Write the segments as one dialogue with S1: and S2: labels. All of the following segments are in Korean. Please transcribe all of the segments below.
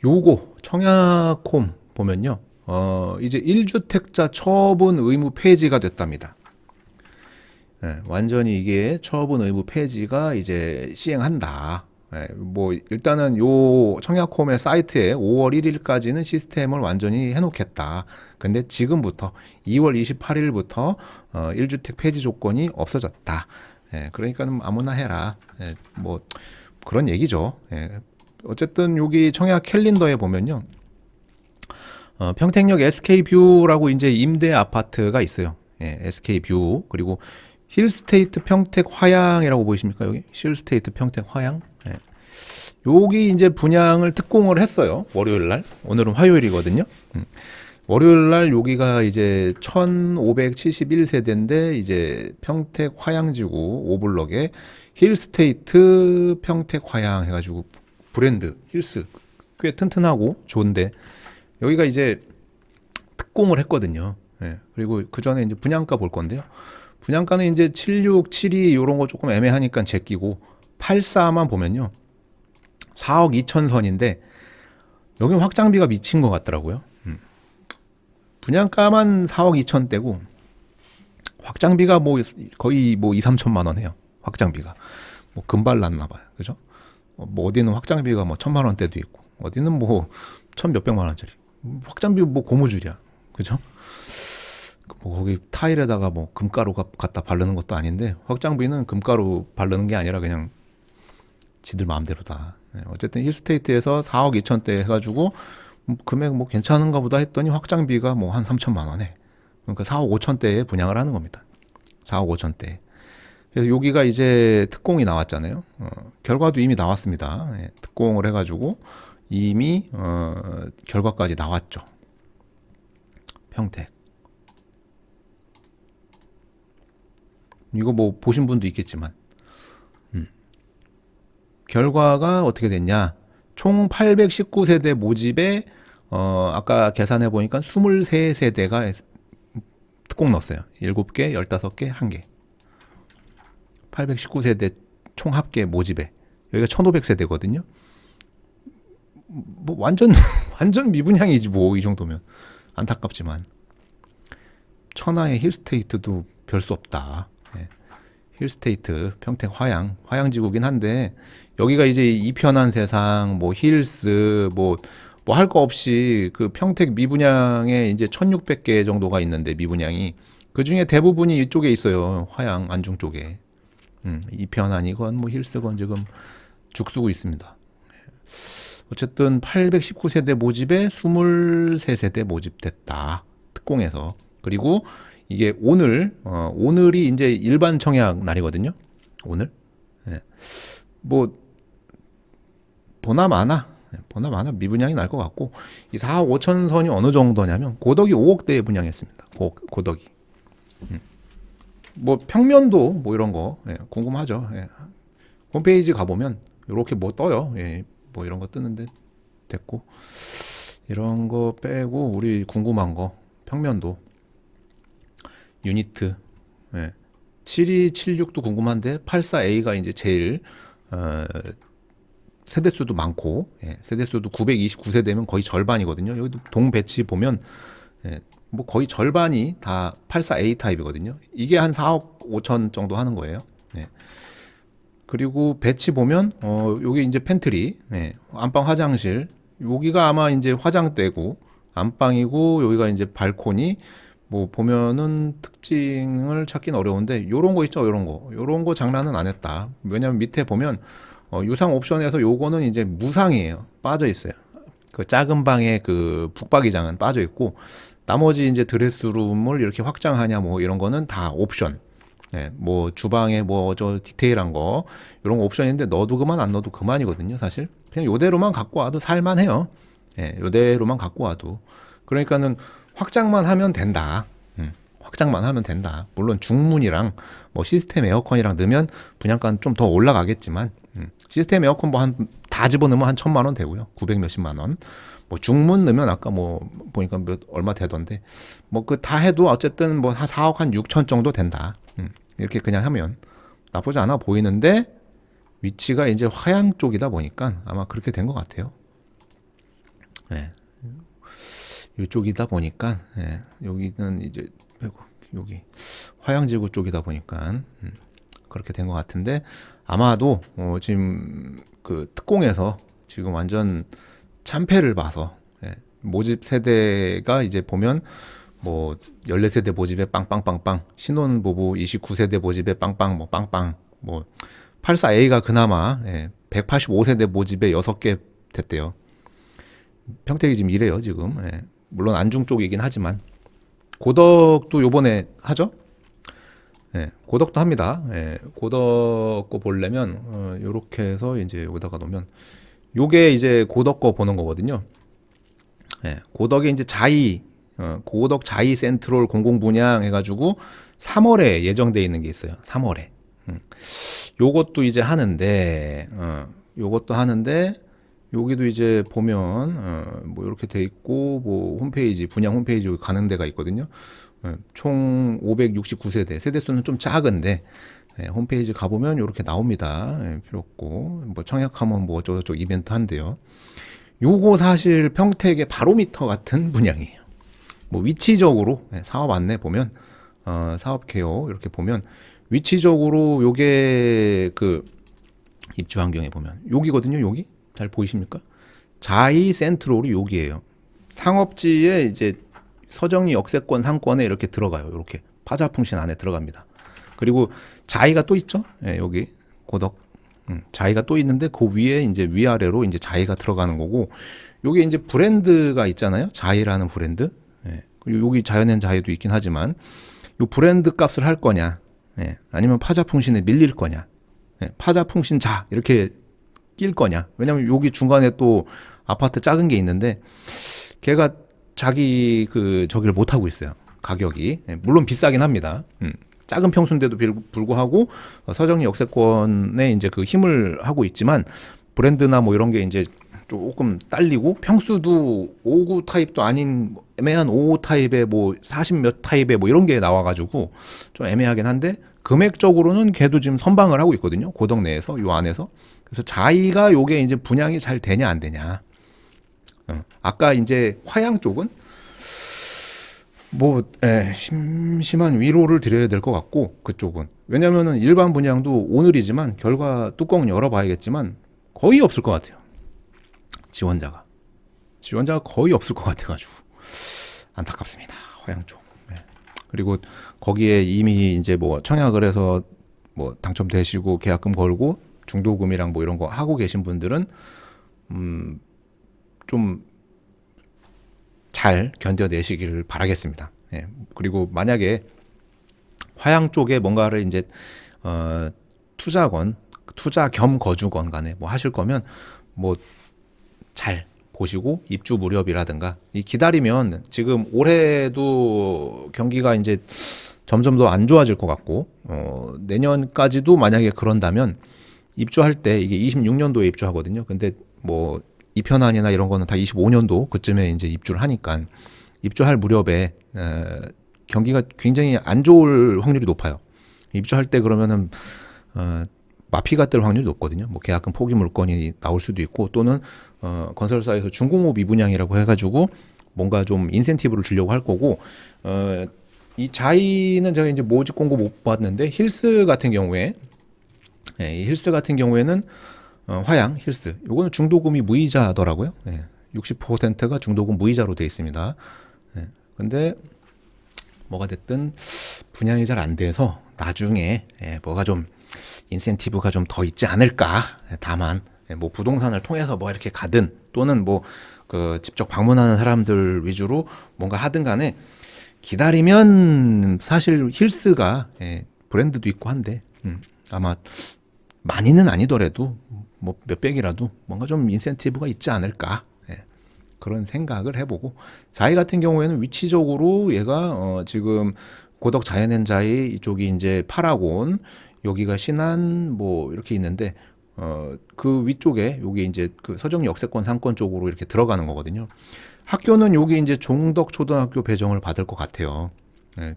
S1: 요거 청약홈 보면요. 이제 1주택자 처분 의무 폐지가 됐답니다. 예, 완전히 이게 처분 의무 폐지가 이제 시행한다. 예, 뭐 일단은 요 청약홈의 사이트에 5월 1일까지는 시스템을 완전히 해놓겠다. 근데 지금부터 2월 28일부터 1주택 폐지 조건이 없어졌다. 예, 그러니까는 아무나 해라. 예, 뭐 그런 얘기죠. 예, 어쨌든 여기 청약 캘린더에 보면요. 평택역 SK뷰라고 이제 임대 아파트가 있어요. 예, SK뷰. 그리고 힐스테이트 평택 화양이라고 보이십니까? 여기 힐스테이트 평택 화양. 예. 여기 이제 분양을 특공을 했어요. 월요일 날. 오늘은 화요일이거든요. 월요일 날 여기가 이제 1571세대인데 이제 평택 화양지구 오블럭에 힐스테이트 평택 화양 해가지고 브랜드 힐스 꽤 튼튼하고 좋은데 여기가 이제 특공을 했거든요. 예. 그리고 그 전에 이제 분양가 볼 건데요. 분양가는 이제 76, 72 이런 거 조금 애매하니까 제끼고 84만 보면요. 4억 2천 선인데 여기 확장비가 미친 것 같더라고요. 분양가만 4억 2천대고 확장비가 뭐 거의 뭐 2, 3천만 원 해요. 확장비가. 뭐 금발 났나 봐요. 그죠? 뭐 어디는 확장비가 뭐 1,000만 원대도 있고 어디는 뭐 1,000 몇백만 원짜리. 확장비 뭐 고무줄이야. 그죠? 뭐 거기 타일에다가 뭐 금가루 갖다 바르는 것도 아닌데 확장비는 금가루 바르는 게 아니라 그냥 지들 마음대로다. 어쨌든 힐스테이트에서 4억 2천대 해가지고 금액 뭐 괜찮은가 보다 했더니 확장비가 뭐 한 3천만 원에 그러니까 4억 5천대에 분양을 하는 겁니다. 4억 5천대. 그래서 여기가 이제 특공이 나왔잖아요. 결과도 이미 나왔습니다. 예, 특공을 해가지고 이미 결과까지 나왔죠. 평택. 이거 뭐 보신 분도 있겠지만 결과가 어떻게 됐냐? 총 819세대 모집에 아까 계산해 보니까 23세대가 특공 넣었어요. 7개, 15개, 1개. 819세대 총 합계 모집에 여기가 1500세대거든요. 뭐 완전 완전 미분양이지 뭐 이 정도면 안타깝지만 천하의 힐스테이트도 별 수 없다. 예. 힐스테이트 평택 화양지구긴 한데 여기가 이제 이편한 세상 뭐 힐스 뭐 할 거 없이 그 평택 미분양에 이제 1600개 정도가 있는데 미분양이 그 중에 대부분이 이쪽에 있어요. 화양 안중 쪽에. 이편한이건 뭐 힐스건 지금 죽쓰고 있습니다. 어쨌든 819세대 모집에 23세대 모집됐다. 특공에서. 그리고 이게 오늘이 이제 일반 청약 날이거든요. 오늘. 예. 뭐 보나마나 미분양이 날 것 같고 이 4억 5천 선이 어느 정도냐면 고덕이 5억대에 분양했습니다. 고덕이. 뭐 평면도 뭐 이런 거 궁금하죠. 예. 홈페이지 가보면 이렇게 뭐 떠요. 예. 뭐 이런 거 뜨는데 됐고 이런 거 빼고 우리 궁금한 거 평면도 유니트 7276도 궁금한데 84A가 이제 제일 세대수도 많고 세대수도 929세대면 거의 절반이거든요. 여기도 동 배치 보면 뭐 거의 절반이 다 84A 타입이거든요. 이게 한 4억 5천 정도 하는 거예요. 그리고 배치 보면 여기 이제 팬트리, 안방 화장실, 여기가 아마 이제 화장대고 안방이고 여기가 이제 발코니. 뭐 보면은 특징을 찾긴 어려운데 요런 거 있죠, 요런 거 장난은 안 했다. 왜냐면 밑에 보면 유상 옵션에서 요거는 이제 무상이에요. 빠져 있어요. 그 작은 방에 그 북박이장은 빠져 있고 나머지 이제 드레스룸을 이렇게 확장하냐 뭐 이런 거는 다 옵션. 뭐 주방에 뭐 저 디테일한 거 이런 거 옵션인데 넣어도 그만 안 넣어도 그만이거든요. 사실 그냥 요대로만 갖고 와도 살만해요. 요대로만 갖고 와도 그러니까는 확장만 하면 된다. 확장만 하면 된다. 물론 중문이랑 뭐 시스템 에어컨이랑 넣으면 분양가는 좀 더 올라가겠지만 시스템 에어컨 뭐 한 다 집어넣으면 한 1,000만 원 되고요. 900 몇십만 원. 뭐 중문 넣으면 아까 뭐 보니까 얼마 되던데 뭐 그 다 해도 어쨌든 뭐 한 4억 한 6천 정도 된다. 이렇게 그냥 하면 나쁘지 않아 보이는데 위치가 이제 화양 쪽이다 보니까 아마 그렇게 된 것 같아요. 예, 이쪽이다 보니까 예, 여기는 이제 여기 화양지구 쪽이다 보니까 그렇게 된 것 같은데 아마도 지금 그 특공에서 지금 완전 참패를 봐서 예, 모집 세대가 이제 보면 뭐 14세대 모집에 빵빵빵빵 신혼부부 29세대 모집에 빵빵 뭐 빵빵 뭐 84A가 그나마 예, 185세대 모집에 6개 됐대요. 평택이 지금 이래요 지금. 예. 물론 안중 쪽이긴 하지만 고덕도 요번에 하죠. 예, 고덕도 합니다. 예, 고덕 거 보려면 요렇게 해서 이제 여기다가 놓으면 요게 이제 고덕 거 보는 거거든요. 예, 고덕에 이제 고덕 자이 센트럴 공공 분양 해가지고 3월에 예정돼 있는 게 있어요. 3월에. 요것도 이제 하는데, 요것도 하는데, 여기도 이제 보면, 뭐 이렇게 돼 있고, 뭐 홈페이지, 분양 홈페이지 가는 데가 있거든요. 총 569세대. 세대수는 좀 작은데, 홈페이지 가보면 이렇게 나옵니다. 필요 없고, 뭐 청약하면 뭐 어쩌고저쩌고 이벤트 한대요. 요거 사실 평택의 바로미터 같은 분양이에요. 뭐 위치적으로 사업 안내 보면 사업 개요 이렇게 보면 위치적으로 요게 그 입주 환경에 보면 여기거든요. 여기 잘 보이십니까? 자이 센트럴이 여기예요. 상업지에 이제 서정리 역세권 상권에 이렇게 들어가요. 이렇게 파자풍신 안에 들어갑니다. 그리고 자이가 또 있죠. 예, 여기 고덕 자이가 또 있는데 그 위에 이제 위아래로 이제 자이가 들어가는 거고 요게 이제 브랜드가 있잖아요. 자이라는 브랜드. 예. 여기 자연엔 자이도 있긴 하지만 요 브랜드 값을 할 거냐, 예. 아니면 파자풍신에 밀릴 거냐, 예. 파자풍신 자 이렇게 낄 거냐. 왜냐면 여기 중간에 또 아파트 작은 게 있는데 걔가 자기 그 저기를 못 하고 있어요. 가격이 예. 물론 비싸긴 합니다. 작은 평수인데도 불구하고 서정리 역세권에 이제 그 힘을 하고 있지만 브랜드나 뭐 이런 게 이제 조금 딸리고 평수도 5구 타입도 아닌 애매한 5 타입의 뭐 40 몇 타입의 뭐 이런 게 나와가지고 좀 애매하긴 한데 금액적으로는 걔도 지금 선방을 하고 있거든요. 고덕 내에서 요 안에서. 그래서 자이가 요게 이제 분양이 잘 되냐 안 되냐. 아까 이제 화양 쪽은 뭐 심심한 위로를 드려야 될 것 같고 그쪽은 왜냐면은 일반 분양도 오늘이지만 결과 뚜껑 열어봐야겠지만 거의 없을 것 같아요. 지원자가 거의 없을 것 같아가지고 안타깝습니다. 화양 쪽. 그리고 거기에 이미 이제 뭐 청약을 해서 뭐 당첨되시고 계약금 걸고 중도금이랑 뭐 이런 거 하고 계신 분들은 좀 잘 견뎌내시길 바라겠습니다. 예. 그리고 만약에 화양 쪽에 뭔가를 이제 투자 겸 거주건 간에 뭐 하실 거면 뭐 잘 보시고 입주 무렵이라든가 이 기다리면 지금 올해도 경기가 이제 점점 더 안 좋아질 것 같고 내년까지도 만약에 그런다면 입주할 때 이게 26년도에 입주하거든요. 근데 뭐 이편안이나 이런 거는 다 25년도 그쯤에 이제 입주를 하니까 입주할 무렵에 경기가 굉장히 안 좋을 확률이 높아요. 입주할 때 그러면은 마피가 뜰 확률이 높거든요. 뭐 계약금 포기 물건이 나올 수도 있고 또는 건설사에서 중공업 미분양이라고 해가지고 뭔가 좀 인센티브를 주려고 할 거고 이 자이는 제가 이제 모집 공고 못 봤는데 힐스 같은 경우에 이 힐스 같은 경우에는 화양 힐스 요거는 중도금이 무이자더라고요. 60%가 중도금 무이자로 되어 있습니다. 근데 뭐가 됐든 분양이 잘 안 돼서 나중에 뭐가 좀 인센티브가 좀 더 있지 않을까. 다만 뭐 부동산을 통해서 뭐 이렇게 가든 또는 뭐 그 직접 방문하는 사람들 위주로 뭔가 하든 간에 기다리면 사실 힐스가 브랜드도 있고 한데 아마 많이는 아니더라도 뭐 몇백이라도 뭔가 좀 인센티브가 있지 않을까. 그런 생각을 해보고 자이 같은 경우에는 위치적으로 얘가 지금 고덕 자연엔자이 이쪽이 이제 파라곤 여기가 신안 뭐 이렇게 있는데 그 위쪽에 여기 이제 그 서정리 역세권 상권 쪽으로 이렇게 들어가는 거거든요. 학교는 여기 이제 종덕 초등학교 배정을 받을 것 같아요.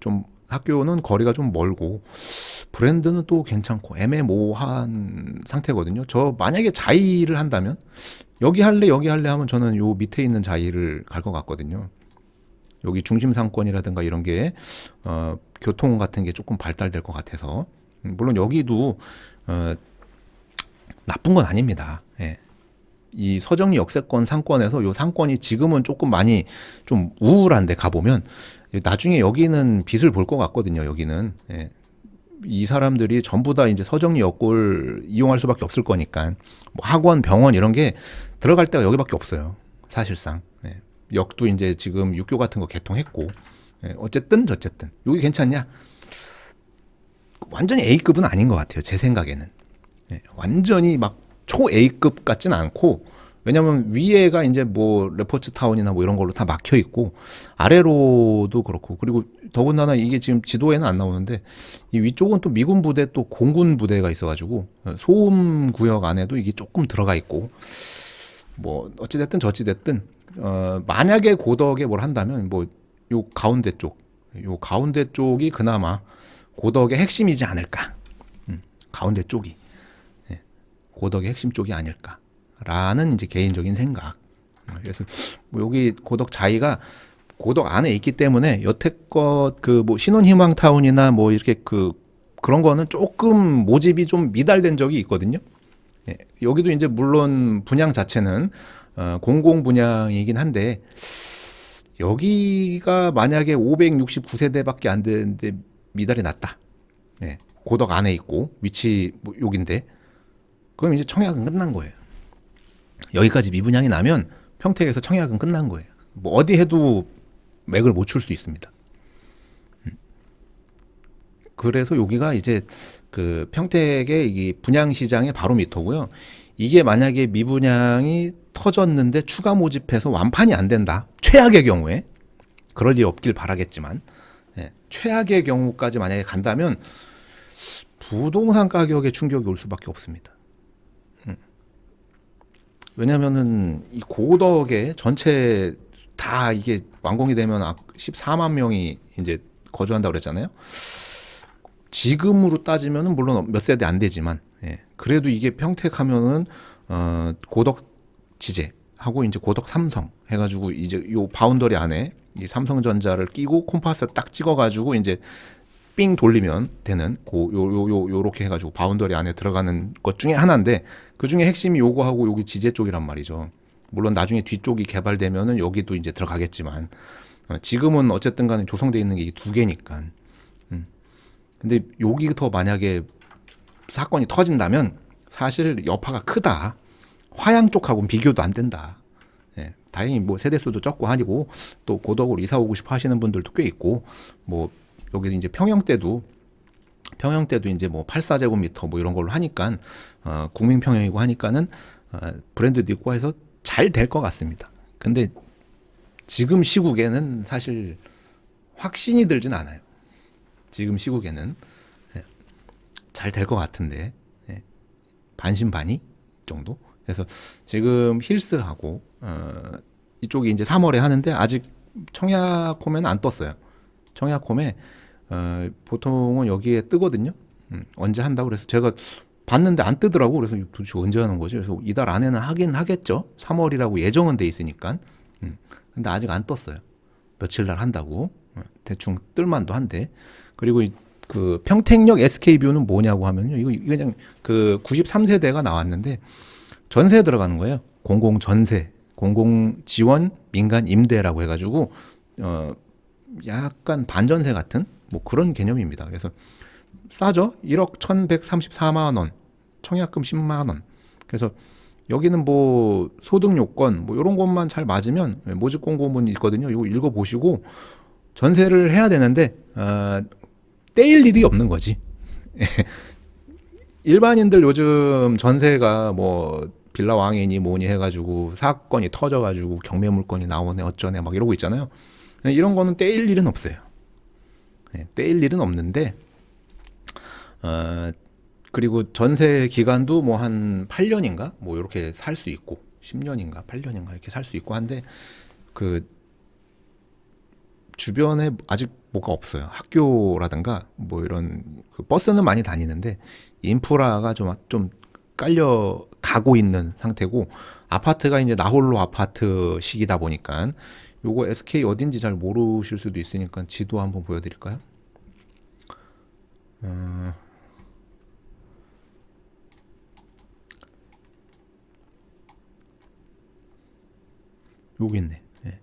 S1: 좀 학교는 거리가 좀 멀고 브랜드는 또 괜찮고 애매모호한 상태거든요. 저 만약에 자이를 한다면 여기 할래 여기 할래 하면 저는 요 밑에 있는 자이를 갈 것 같거든요. 여기 중심 상권이라든가 이런 게 교통 같은 게 조금 발달될 것 같아서 물론 여기도 나쁜 건 아닙니다. 예. 이 서정리 역세권 상권에서 요 상권이 지금은 조금 많이 좀 우울한데 가보면 나중에 여기는 빛을 볼 것 같거든요. 여기는 예. 이 사람들이 전부 다 이제 서정리 역을 이용할 수밖에 없을 거니까 뭐 학원, 병원 이런 게 들어갈 데가 여기밖에 없어요. 사실상 예. 역도 이제 지금 육교 같은 거 개통했고 예. 어쨌든 저쨌든 여기 괜찮냐? 완전히 A급은 아닌 것 같아요. 제 생각에는 예. 완전히 막 초 A급 같지는 않고 왜냐면 위에가 이제 뭐 레포츠 타운이나 뭐 이런 걸로 다 막혀 있고 아래로도 그렇고 그리고 더군다나 이게 지금 지도에는 안 나오는데 이 위쪽은 또 미군 부대 또 공군 부대가 있어가지고 소음 구역 안에도 이게 조금 들어가 있고 뭐 어찌됐든 저찌됐든 만약에 고덕에 뭘 한다면 뭐 요 가운데 쪽이 그나마 고덕의 핵심이지 않을까. 가운데 쪽이 고덕의 핵심 쪽이 아닐까라는 이제 개인적인 생각. 그래서 뭐 여기 고덕 자이가 고덕 안에 있기 때문에 여태껏 그 뭐 신혼희망타운이나 뭐 이렇게 그런 거는 조금 모집이 좀 미달된 적이 있거든요. 예, 여기도 이제 물론 분양 자체는 공공 분양이긴 한데 여기가 만약에 569세대밖에 안 되는데 미달이 났다. 예, 고덕 안에 있고 위치 뭐 여긴데 그럼 이제 청약은 끝난 거예요. 여기까지 미분양이 나면 평택에서 청약은 끝난 거예요. 뭐 어디 해도 맥을 못 출 수 있습니다. 그래서 여기가 이제 그 평택의 이 분양 시장의 바로미터고요. 이게 만약에 미분양이 터졌는데 추가 모집해서 완판이 안 된다. 최악의 경우에 그럴 일 없길 바라겠지만 예, 최악의 경우까지 만약에 간다면 부동산 가격에 충격이 올 수밖에 없습니다. 왜냐면은 이 고덕에 전체 다 이게 완공이 되면 14만 명이 이제 거주한다고 그랬잖아요. 지금으로 따지면은 물론 몇 세대 안 되지만 예. 그래도 이게 평택하면은 고덕 지제하고 이제 고덕 삼성 해가지고 이제 요 바운더리 안에 이 삼성전자를 끼고 콤파스 딱 찍어가지고 이제 삥 돌리면 되는 요렇게 해가지고 바운더리 안에 들어가는 것 중에 하나인데 그 중에 핵심이 요거하고 여기 지제 쪽이란 말이죠. 물론 나중에 뒤쪽이 개발되면은 여기도 이제 들어가겠지만 지금은 어쨌든 간에 조성돼 있는 게 이 두 개니까. 근데 여기부터 만약에 사건이 터진다면 사실 여파가 크다. 화양 쪽하고는 비교도 안 된다. 예, 다행히 뭐 세대수도 적고 하니고 또 고덕으로 이사 오고 싶어 하시는 분들도 꽤 있고 뭐 여기 이제 평형대도 이제 뭐 84제곱미터 뭐 이런 걸로 하니까 국민 평형이고 하니까는 브랜드도 있고 해서 잘 될 것 같습니다. 근데 지금 시국에는 사실 확신이 들진 않아요. 지금 시국에는 잘 될 것 같은데 반신반의 정도. 그래서 지금 힐스하고 이쪽이 이제 3월에 하는데 아직 청약홈에는 안 떴어요. 청약홈에 보통은 여기에 뜨거든요. 언제 한다고 그래서 제가 봤는데 안 뜨더라고. 그래서 도대체 언제 하는 거지? 그래서 이달 안에는 하긴 하겠죠. 3월이라고 예정은 돼 있으니까. 근데 아직 안 떴어요. 며칠 날 한다고. 대충 뜰만도 한데. 그리고 그 평택역 SK뷰는 뭐냐고 하면요. 이거 그냥 그 93세대가 나왔는데 전세 들어가는 거예요. 공공 전세, 공공 지원 민간 임대라고 해가지고 약간 반전세 같은 뭐 그런 개념입니다. 그래서 싸죠. 1억 1,134만 원, 청약금 10만 원. 그래서 여기는 뭐 소득 요건 뭐 이런 것만 잘 맞으면 모집 공고문 있거든요. 이거 읽어보시고 전세를 해야 되는데 떼일 일이 없는 거지. 일반인들 요즘 전세가 뭐 빌라 왕이니 뭐니 해가지고 사건이 터져가지고 경매 물건이 나오네 어쩌네 막 이러고 있잖아요. 이런 거는 떼일 일은 없어요. 떼일 일은 없는데 그리고 전세 기간도 뭐 한 8년인가 뭐 이렇게 살 수 있고 10년인가 8년인가 이렇게 살 수 있고 한데 그 주변에 아직 뭐가 없어요. 학교라든가 뭐 이런 그 버스는 많이 다니는데 인프라가 좀 깔려 가고 있는 상태고, 아파트가 이제 나홀로 아파트식이다 보니까 요거 SK 어딘지 잘 모르실 수도 있으니까 지도 한번 보여드릴까요? 여기 있네. 예.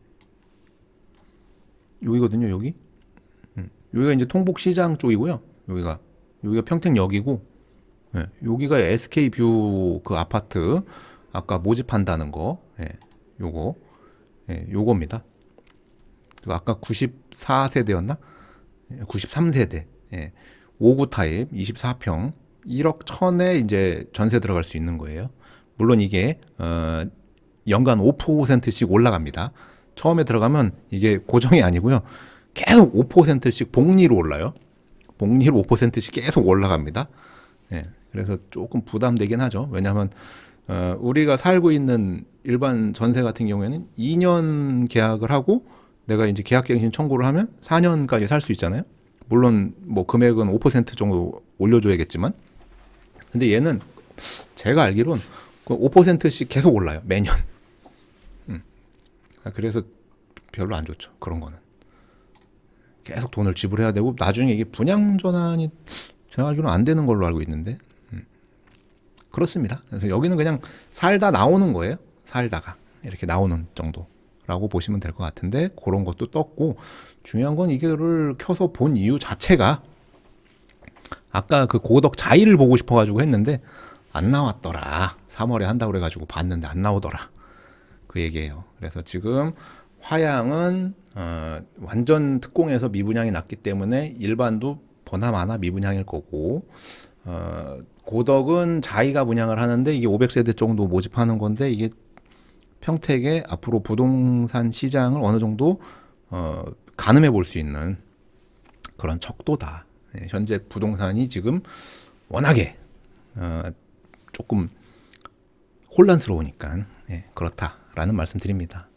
S1: 여기거든요, 여기. 여기가 이제 통복시장 쪽이고요. 여기가 평택역이고, 예. 여기가 SK뷰 그 아파트 아까 모집한다는 거, 예. 요거, 예. 요겁니다. 아까 94세대였나? 93세대. 예. 5구 타입 24평 1억 1천에 이제 전세 들어갈 수 있는 거예요. 물론 이게 연간 5%씩 올라갑니다. 처음에 들어가면 이게 고정이 아니고요. 계속 5%씩 복리로 올라요. 복리로 5%씩 계속 올라갑니다. 예. 그래서 조금 부담되긴 하죠. 왜냐하면 우리가 살고 있는 일반 전세 같은 경우에는 2년 계약을 하고 내가 이제 계약갱신 청구를 하면 4년까지 살 수 있잖아요. 물론 뭐 금액은 5% 정도 올려줘야겠지만, 근데 얘는 제가 알기론 5%씩 계속 올라요, 매년. 그래서 별로 안 좋죠, 그런 거는. 계속 돈을 지불해야 되고 나중에 이게 분양 전환이 제가 알기로는 안 되는 걸로 알고 있는데, 그렇습니다. 그래서 여기는 그냥 살다 나오는 거예요. 살다가 이렇게 나오는 정도라고 보시면 될 것 같은데, 그런 것도 떴고, 중요한 건 이거를 켜서 본 이유 자체가 아까 그 고덕 자이를 보고 싶어가지고 했는데 안 나왔더라. 3월에 한다고 그래가지고 봤는데 안 나오더라. 그 얘기예요. 그래서 지금 화양은 완전 특공에서 미분양이 났기 때문에 일반도 보나마나 미분양일 거고, 고덕은 자이가 분양을 하는데 이게 500세대 정도 모집하는 건데, 이게 평택의 앞으로 부동산 시장을 어느 정도 가늠해 볼 수 있는 그런 척도다. 예, 현재 부동산이 지금 워낙에 조금 혼란스러우니까, 예, 그렇다라는 말씀 드립니다.